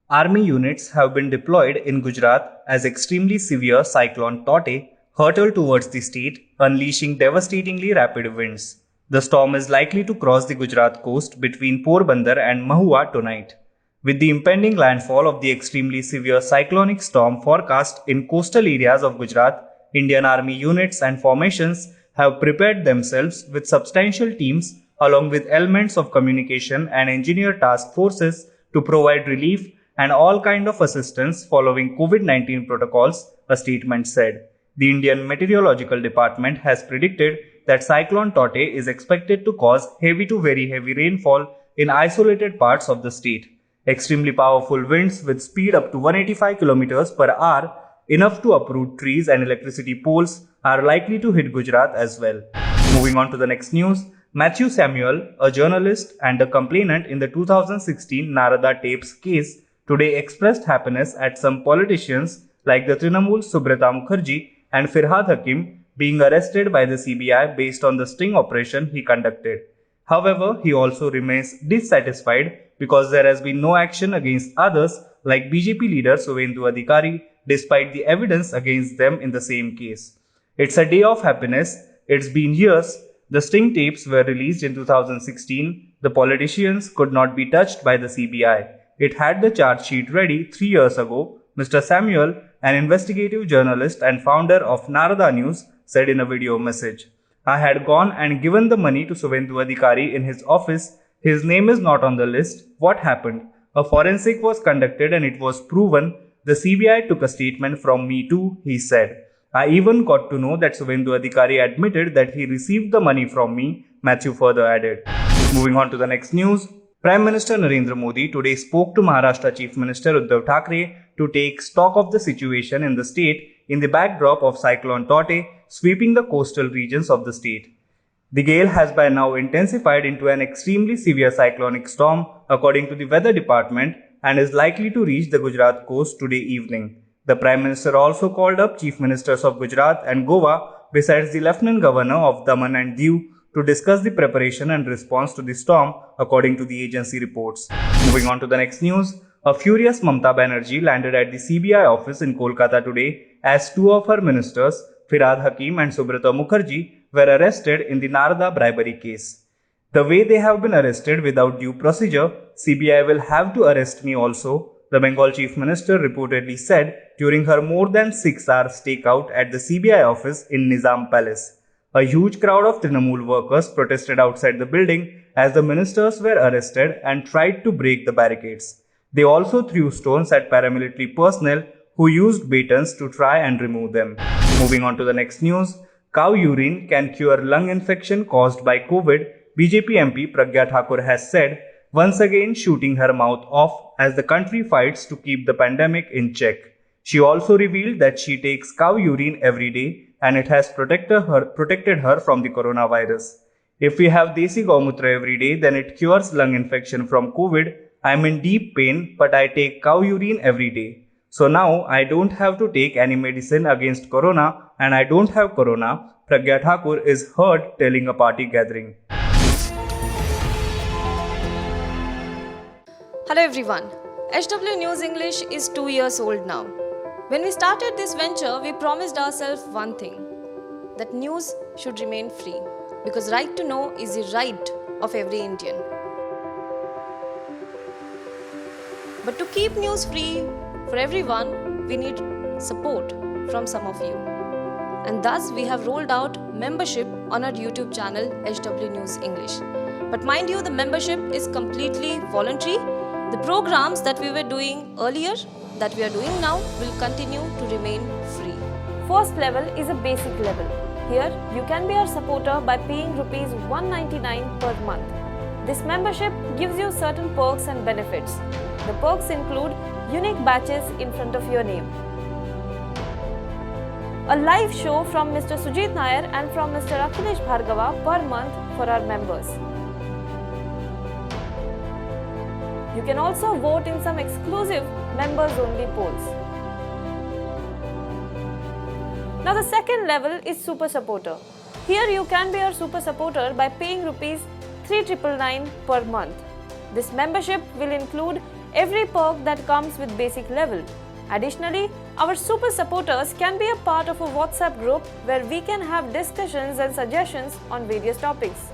Army units have been deployed in Gujarat as extremely severe cyclone Taute hurtled towards the state, unleashing devastatingly rapid winds. The storm is likely to cross the Gujarat coast between Porbandar and Mahua tonight. With the impending landfall of the extremely severe cyclonic storm forecast in coastal areas of Gujarat, Indian Army units and formations have prepared themselves with substantial teams along with elements of communication and engineer task forces to provide relief and all kind of assistance following COVID-19 protocols, a statement said. The Indian Meteorological Department has predicted that Cyclone Taute is expected to cause heavy to very heavy rainfall in isolated parts of the state. Extremely powerful winds with speed up to 185 km per hour, enough to uproot trees and electricity poles, are likely to hit Gujarat as well. Moving on to the next news, Matthew Samuel, a journalist and a complainant in the 2016 Narada tapes case, today expressed happiness at some politicians like the Trinamool Subrata Mukherjee and Firhad Hakim being arrested by the CBI based on the sting operation he conducted. However, he also remains dissatisfied because there has been no action against others like BJP leader Suvendu Adhikari despite the evidence against them in the same case. It's a day of happiness. It's been years. The sting tapes were released in 2016. The politicians could not be touched by the CBI. It had the charge sheet ready 3 years ago, Mr. Samuel, an investigative journalist and founder of Narada News, said in a video message. I had gone and given the money to Suvendu Adhikari in his office. His name is not on the list. What happened? A forensic was conducted and it was proven. The CBI took a statement from me too, he said. I even got to know that Suvendu Adhikari admitted that he received the money from me, Matthew further added. Moving on to the next news. Prime Minister Narendra Modi today spoke to Maharashtra Chief Minister Uddhav Thackeray to take stock of the situation in the state in the backdrop of Cyclone Taute sweeping the coastal regions of the state. The gale has by now intensified into an extremely severe cyclonic storm, according to the weather department, and is likely to reach the Gujarat coast today evening. The Prime Minister also called up Chief Ministers of Gujarat and Goa, besides the Lieutenant Governor of Daman and Diu, to discuss the preparation and response to the storm, according to the agency reports. Moving on to the next news, a furious Mamata Banerjee landed at the CBI office in Kolkata today as two of her ministers, Firhad Hakim and Subrata Mukherjee, were arrested in the Narada bribery case. The way they have been arrested without due procedure, CBI will have to arrest me also, the Bengal Chief Minister reportedly said during her more than 6-hour stakeout at the CBI office in Nizam Palace. A huge crowd of Trinamool workers protested outside the building as the ministers were arrested and tried to break the barricades. They also threw stones at paramilitary personnel who used batons to try and remove them. Moving on to the next news, cow urine can cure lung infection caused by COVID, BJP MP Pragya Thakur has said, once again shooting her mouth off as the country fights to keep the pandemic in check. She also revealed that she takes cow urine every day and it has protected her from the coronavirus. If we have Desi Gaumutra every day, then it cures lung infection from COVID. I'm in deep pain, but I take cow urine every day. So now I don't have to take any medicine against corona and I don't have corona, Pragya Thakur is heard telling a party gathering. Hello everyone. HW News English is 2 years old now. When we started this venture, we promised ourselves one thing, that news should remain free, because right to know is the right of every Indian. But to keep news free for everyone, we need support from some of you. And thus we have rolled out membership on our YouTube channel HW News English. But mind you, the membership is completely voluntary. The programs that we were doing earlier, that we are doing now, will continue to remain free. First level is a basic level. Here, you can be our supporter by paying Rs 199 per month. This membership gives you certain perks and benefits. The perks include unique badges in front of your name, a live show from Mr. Sujit Nair and from Mr. Akhilesh Bhargava per month for our members. You can also vote in some exclusive members-only polls. Now the second level is Super Supporter. Here you can be our Super Supporter by paying Rs 3,999 per month. This membership will include every perk that comes with basic level. Additionally, our super supporters can be a part of a WhatsApp group where we can have discussions and suggestions on various topics.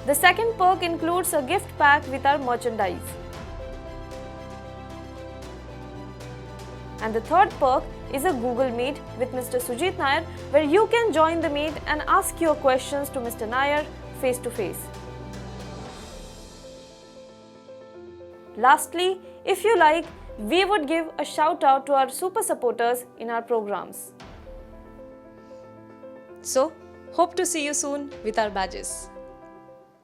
The second perk includes a gift pack with our merchandise. And the third perk is a Google Meet with Mr. Sujit Nair, where you can join the meet and ask your questions to Mr. Nair face to face. Lastly, if you like, we would give a shout out to our super supporters in our programs. So, hope to see you soon with our badges.